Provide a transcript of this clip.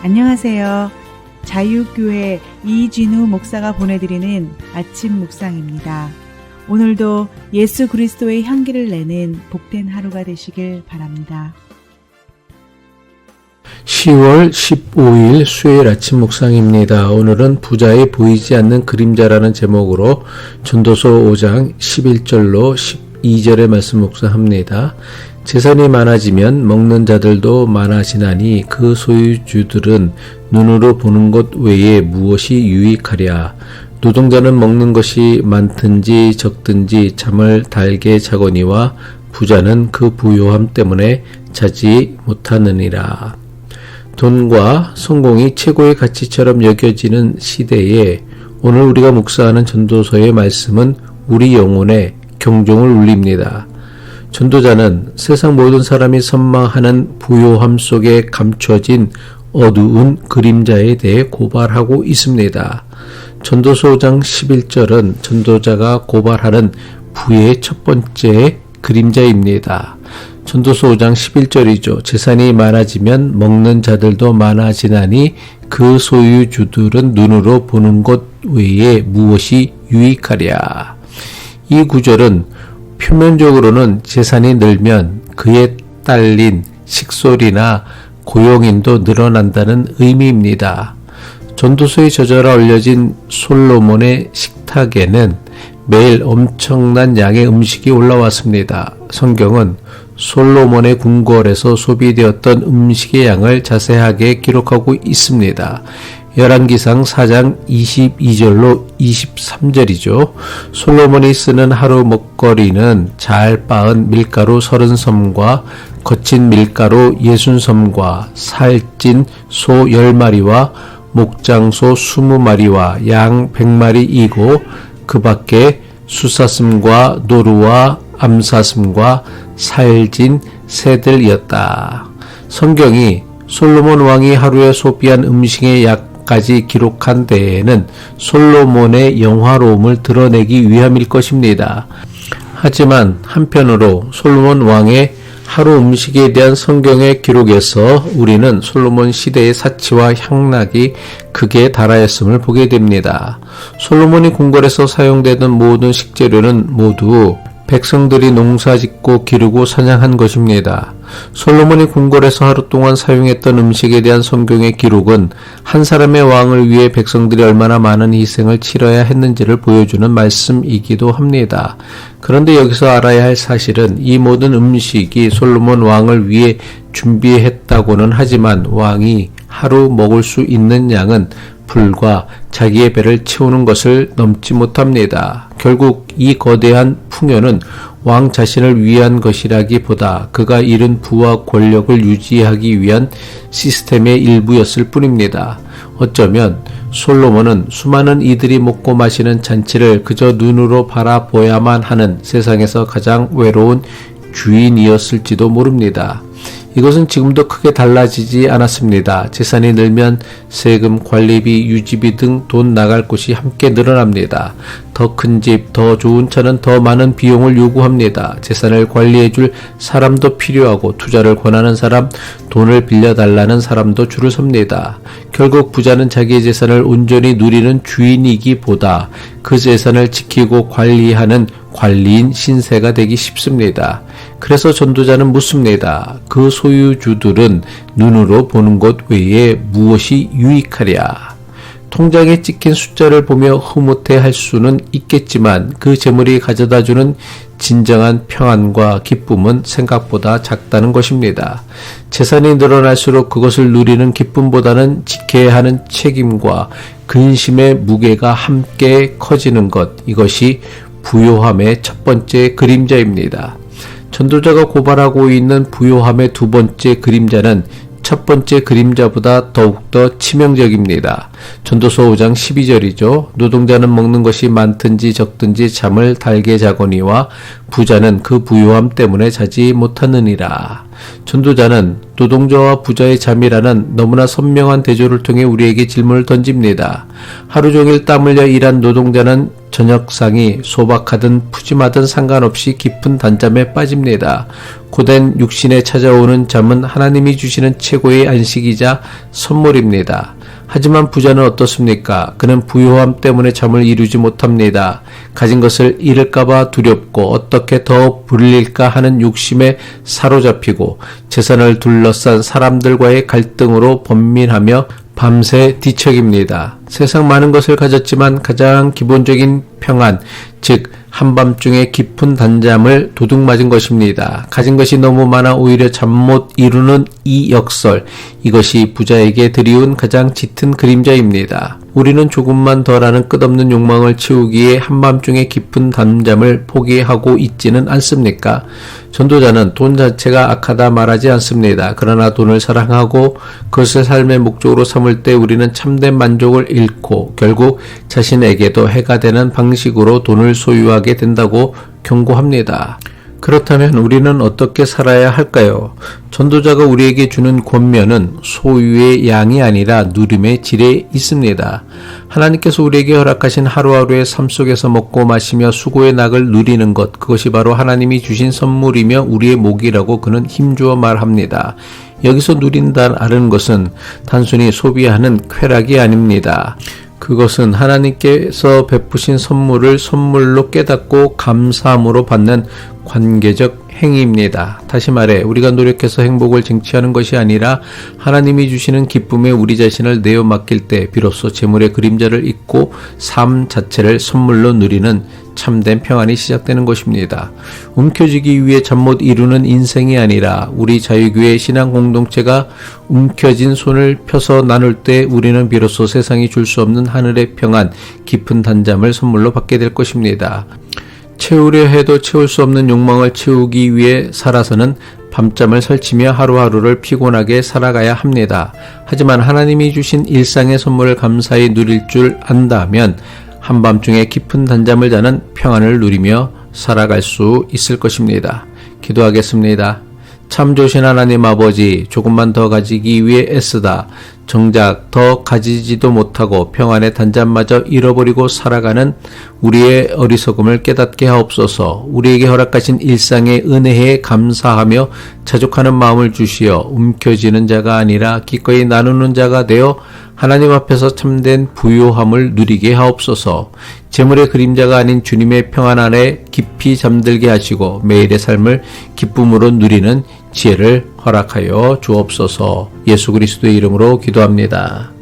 안녕하세요. 자유교회 이진우 목사가 보내드리는 아침 묵상입니다. 오늘도 예수 그리스도의 향기를 내는 복된 하루가 되시길 바랍니다. 10월 15일 수요일 아침 묵상입니다. 오늘은 부자의 보이지 않는 그림자라는 제목으로 전도서 5장 11절로 12절의 말씀 묵상합니다. 재산이 많아지면 먹는 자들도 많아지나니 그 소유주들은 눈으로 보는 것 외에 무엇이 유익하랴. 노동자는 먹는 것이 많든지 적든지 잠을 달게 자거니와 부자는 그 부요함 때문에 자지 못하느니라. 돈과 성공이 최고의 가치처럼 여겨지는 시대에 오늘 우리가 묵상하는 전도서의 말씀은 우리 영혼에 경종을 울립니다. 전도자는 세상 모든 사람이 선망하는 부요함 속에 감춰진 어두운 그림자에 대해 고발하고 있습니다. 전도서 5장 11절은 전도자가 고발하는 부의 첫 번째 그림자입니다. 전도서 5장 11절이죠. 재산이 많아지면 먹는 자들도 많아지나니 그 소유주들은 눈으로 보는 것 외에 무엇이 유익하랴. 이 구절은 표면적으로는 재산이 늘면 그에 딸린 식솔이나 고용인도 늘어난다는 의미입니다. 전도서에 저자라 올려진 솔로몬의 식탁에는 매일 엄청난 양의 음식이 올라왔습니다. 성경은 솔로몬의 궁궐에서 소비되었던 음식의 양을 자세하게 기록하고 있습니다. 열왕기상 4장 22절로 23절이죠. 솔로몬이 쓰는 하루 먹거리는 잘 빻은 밀가루 30섬과 거친 밀가루 60섬과 살찐 소 10마리와 목장소 20마리와 양 100마리이고 그 밖에 수사슴과 노루와 암사슴과 살진 새들이었다. 성경이 솔로몬 왕이 하루에 소비한 음식의 약까지 기록한 데에는 솔로몬의 영화로움을 드러내기 위함일 것입니다. 하지만 한편으로 솔로몬 왕의 하루 음식에 대한 성경의 기록에서 우리는 솔로몬 시대의 사치와 향락이 극에 달하였음을 보게 됩니다. 솔로몬이 궁궐에서 사용되던 모든 식재료는 모두 백성들이 농사짓고 기르고 사냥한 것입니다. 솔로몬이 궁궐에서 하루 동안 사용했던 음식에 대한 성경의 기록은 한 사람의 왕을 위해 백성들이 얼마나 많은 희생을 치러야 했는지를 보여주는 말씀이기도 합니다. 그런데 여기서 알아야 할 사실은 이 모든 음식이 솔로몬 왕을 위해 준비했다고는 하지만 왕이 하루 먹을 수 있는 양은 불과 자기의 배를 채우는 것을 넘지 못합니다. 결국 이 거대한 풍요는 왕 자신을 위한 것이라기보다 그가 잃은 부와 권력을 유지하기 위한 시스템의 일부였을 뿐입니다. 어쩌면 솔로몬은 수많은 이들이 먹고 마시는 잔치를 그저 눈으로 바라보야만 하는 세상에서 가장 외로운 주인이었을지도 모릅니다. 이것은 지금도 크게 달라지지 않았습니다. 재산이 늘면 세금, 관리비, 유지비 등 돈 나갈 곳이 함께 늘어납니다. 더 큰 집, 더 좋은 차는 더 많은 비용을 요구합니다. 재산을 관리해줄 사람도 필요하고 투자를 권하는 사람, 돈을 빌려달라는 사람도 줄을 섭니다. 결국 부자는 자기의 재산을 온전히 누리는 주인이기보다 그 재산을 지키고 관리하는 관리인 신세가 되기 쉽습니다. 그래서 전도자는 묻습니다. 그 소유주들은 눈으로 보는 것 외에 무엇이 유익하랴? 통장에 찍힌 숫자를 보며 흐뭇해 할 수는 있겠지만 그 재물이 가져다주는 진정한 평안과 기쁨은 생각보다 작다는 것입니다. 재산이 늘어날수록 그것을 누리는 기쁨보다는 지켜야 하는 책임과 근심의 무게가 함께 커지는 것, 이것이 부요함의 첫 번째 그림자입니다. 전도자가 고발하고 있는 부요함의 두 번째 그림자는 첫 번째 그림자보다 더욱더 치명적입니다. 전도서 5장 12절이죠. 노동자는 먹는 것이 많든지 적든지 잠을 달게 자거니와 부자는 그 부요함 때문에 자지 못하느니라. 전도자는 노동자와 부자의 잠이라는 너무나 선명한 대조를 통해 우리에게 질문을 던집니다. 하루 종일 땀 흘려 일한 노동자는 저녁상이 소박하든 푸짐하든 상관없이 깊은 단잠에 빠집니다. 고된 육신에 찾아오는 잠은 하나님이 주시는 최고의 안식이자 선물입니다. 하지만 부자는 어떻습니까? 그는 부요함 때문에 잠을 이루지 못합니다. 가진 것을 잃을까봐 두렵고 어떻게 더 불릴까 하는 욕심에 사로잡히고 재산을 둘러싼 사람들과의 갈등으로 번민하며 밤새 뒤척입니다. 세상 많은 것을 가졌지만 가장 기본적인 평안, 즉 한밤중에 깊은 단잠을 도둑맞은 것입니다. 가진 것이 너무 많아 오히려 잠 못 이루는 이 역설, 이것이 부자에게 드리운 가장 짙은 그림자입니다. 우리는 조금만 더라는 끝없는 욕망을 채우기에 한밤중에 깊은 단잠을 포기하고 있지는 않습니까? 전도자는 돈 자체가 악하다 말하지 않습니다. 그러나 돈을 사랑하고 그것을 삶의 목적으로 삼을 때 우리는 참된 만족을 잃고 결국 자신에게도 해가 되는 방식으로 돈을 소유하게 된다고 경고합니다. 그렇다면 우리는 어떻게 살아야 할까요? 전도자가 우리에게 주는 권면은 소유의 양이 아니라 누림의 질에 있습니다. 하나님께서 우리에게 허락하신 하루하루의 삶 속에서 먹고 마시며 수고의 낙을 누리는 것, 그것이 바로 하나님이 주신 선물이며 우리의 목이라고 그는 힘주어 말합니다. 여기서 누린다는 것은 단순히 소비하는 쾌락이 아닙니다. 그것은 하나님께서 베푸신 선물을 선물로 깨닫고 감사함으로 받는 관계적 행위입니다. 다시 말해 우리가 노력해서 행복을 쟁취하는 것이 아니라 하나님이 주시는 기쁨에 우리 자신을 내어 맡길 때 비로소 재물의 그림자를 잊고 삶 자체를 선물로 누리는 참된 평안이 시작되는 것입니다. 움켜쥐기 위해 잠 못 이루는 인생이 아니라 우리 자유교회 신앙 공동체가 움켜진 손을 펴서 나눌 때 우리는 비로소 세상이 줄 수 없는 하늘의 평안, 깊은 단잠을 선물로 받게 될 것입니다. 채우려 해도 채울 수 없는 욕망을 채우기 위해 살아서는 밤잠을 설치며 하루하루를 피곤하게 살아가야 합니다. 하지만 하나님이 주신 일상의 선물을 감사히 누릴 줄 안다면 한밤중에 깊은 단잠을 자는 평안을 누리며 살아갈 수 있을 것입니다. 기도하겠습니다. 참 좋으신 하나님 아버지, 조금만 더 가지기 위해 애쓰다 정작 더 가지지도 못하고 평안의 단잠마저 잃어버리고 살아가는 우리의 어리석음을 깨닫게 하옵소서. 우리에게 허락하신 일상의 은혜에 감사하며 자족하는 마음을 주시어 움켜쥐는 자가 아니라 기꺼이 나누는 자가 되어 하나님 앞에서 참된 부요함을 누리게 하옵소서. 재물의 그림자가 아닌 주님의 평안 안에 깊이 잠들게 하시고 매일의 삶을 기쁨으로 누리는 지혜를 허락하여 주옵소서. 예수 그리스도의 이름으로 기도합니다.